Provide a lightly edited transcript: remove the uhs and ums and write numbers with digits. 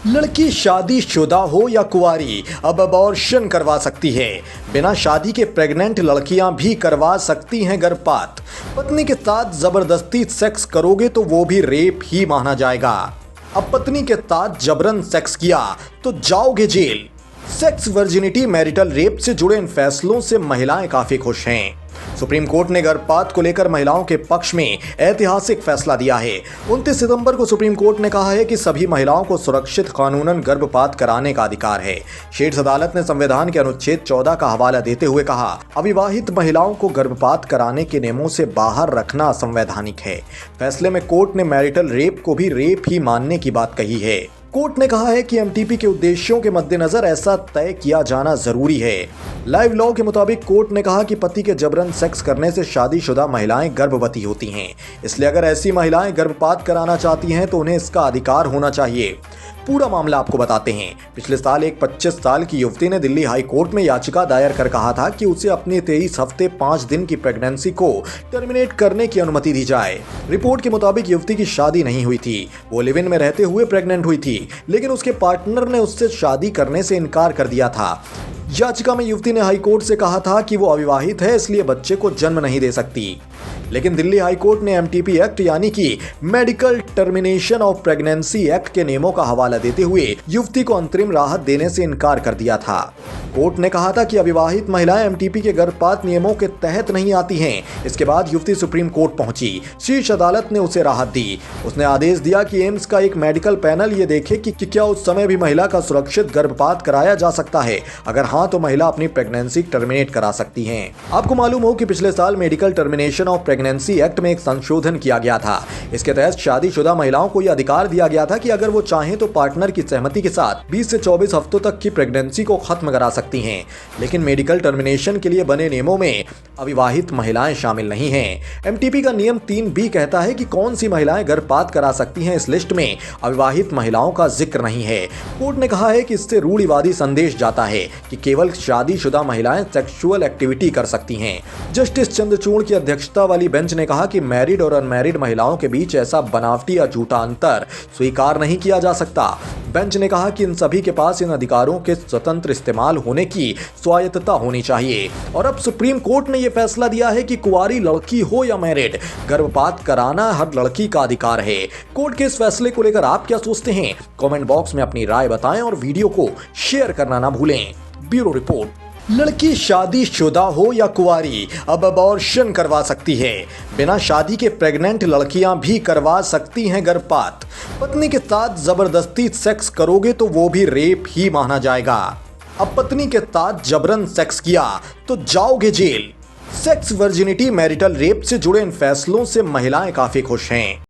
लड़की शादीशुदा हो या कुंवारी अब अबॉर्शन करवा सकती है। बिना शादी के प्रेग्नेंट लड़कियां भी करवा सकती हैं गर्भपात। पत्नी के साथ जबरदस्ती सेक्स करोगे तो वो भी रेप ही माना जाएगा। अब पत्नी के साथ जबरन सेक्स किया तो जाओगे जेल। सेक्स वर्जिनिटी मैरिटल रेप से जुड़े इन फैसलों से महिलाएं काफी खुश हैं। सुप्रीम कोर्ट ने गर्भपात को लेकर महिलाओं के पक्ष में ऐतिहासिक फैसला दिया है। 29 सितंबर को सुप्रीम कोर्ट ने कहा है कि सभी महिलाओं को सुरक्षित कानूनन गर्भपात कराने का अधिकार है। शीर्ष अदालत ने संविधान के अनुच्छेद 14 का हवाला देते हुए कहा, अविवाहित महिलाओं को गर्भपात कराने के नियमों से बाहर रखना असंवैधानिक है। फैसले में कोर्ट ने मैरिटल रेप को भी रेप ही मानने की बात कही है। कोर्ट ने कहा है कि एमटीपी के उद्देश्यों के मद्देनजर ऐसा तय किया जाना जरूरी है। लाइव लॉ के मुताबिक कोर्ट ने कहा कि पति के जबरन सेक्स करने से शादीशुदा महिलाएं गर्भवती होती हैं, इसलिए अगर ऐसी महिलाएं गर्भपात कराना चाहती हैं तो उन्हें इसका अधिकार होना चाहिए। पूरा मामला आपको बताते हैं। पिछले साल एक 25 साल की युवती ने दिल्ली हाई कोर्ट में याचिका दायर कर कहा था कि उसे अपनी 23 हफ्ते 5 दिन की प्रेगनेंसी को टर्मिनेट करने की अनुमति दी जाए। रिपोर्ट के मुताबिक युवती की शादी नहीं हुई थी, वो लिव इन में रहते हुए प्रेग्नेंट हुई थी, लेकिन उसके पार्टनर ने उससे शादी करने से इनकार कर दिया था। याचिका में युवती ने हाईकोर्ट से कहा था कि वो अविवाहित है, इसलिए बच्चे को जन्म नहीं दे सकती। लेकिन दिल्ली हाईकोर्ट ने एमटीपी एक्ट यानी कि medical termination of pregnancy act के नियमों का हवाला देते हुए युवती को अंतरिम राहत देने से इनकार कर दिया था। कोर्ट ने कहा था कि अविवाहित महिलाएं एमटीपी के गर्भपात नियमों के तहत नहीं आती हैं। इसके बाद युवती सुप्रीम कोर्ट पहुंची। शीर्ष अदालत ने उसे राहत दी। उसने आदेश दिया कि एम्स का एक मेडिकल पैनल ये देखे कि क्या उस समय भी महिला का सुरक्षित गर्भपात कराया जा सकता है। अगर हाँ तो महिला अपनी प्रेगनेंसी टर्मिनेट करा सकती है। आपको मालूम हो कि पिछले साल medical termination of pregnancy act में एक संशोधन किया गया था। इसके तहत शादीशुदा महिलाओं को यह अधिकार दिया गया था कि अगर वो चाहें तो पार्टनर की सहमति के साथ 20 से 24 हफ्तों तक की प्रेगनेंसी को खत्म करा सकती हैं। लेकिन मेडिकल टर्मिनेशन के लिए बने नियमों में अविवाहित महिलाएं शामिल नहीं हैं। एमटीपी का नियम 3B कहता है कि कौन सी महिलाएं गर्भपात करा सकती हैं। इस लिस्ट में अविवाहित महिलाओं का जिक्र नहीं है। कोर्ट ने कहा है कि इससे रूढ़िवादी संदेश जाता है कि केवल शादीशुदा महिलाएं सेक्सुअल एक्टिविटी कर सकती हैं। जस्टिस चंद्रचूड़ की अध्यक्षता वाली बेंच ने कहा कि मैरिड और अनमैरिड महिलाओं के बीच ऐसा बनावटी या झूठा अंतर स्वीकार नहीं किया जा सकता। बेंच ने कहा कि इन सभी के पास इन अधिकारों के स्वतंत्र इस्तेमाल होने की स्वायत्तता होनी चाहिए। और अब सुप्रीम कोर्ट ने यह फैसला दिया है कि कुंवारी लड़की हो या मैरिड, गर्भपात कराना हर लड़की का अधिकार है। कोर्ट के इस फैसले को लेकर आप क्या सोचते हैं? कमेंट बॉक्स में अपनी राय बताएं और वीडियो को शेयर करना ना भूलें। Bureau report. लड़की शादीशुदा हो या कुंवारी अब अबॉर्शन करवा सकती है। बिना शादी के प्रेग्नेंट लड़कियां भी करवा सकती हैं गर्भपात। पत्नी के साथ जबरदस्ती सेक्स करोगे तो वो भी रेप ही माना जाएगा। अब पत्नी के साथ जबरन सेक्स किया तो जाओगे जेल। सेक्स वर्जिनिटी मैरिटल रेप से जुड़े इन फैसलों से महिलाएं काफी खुश हैं।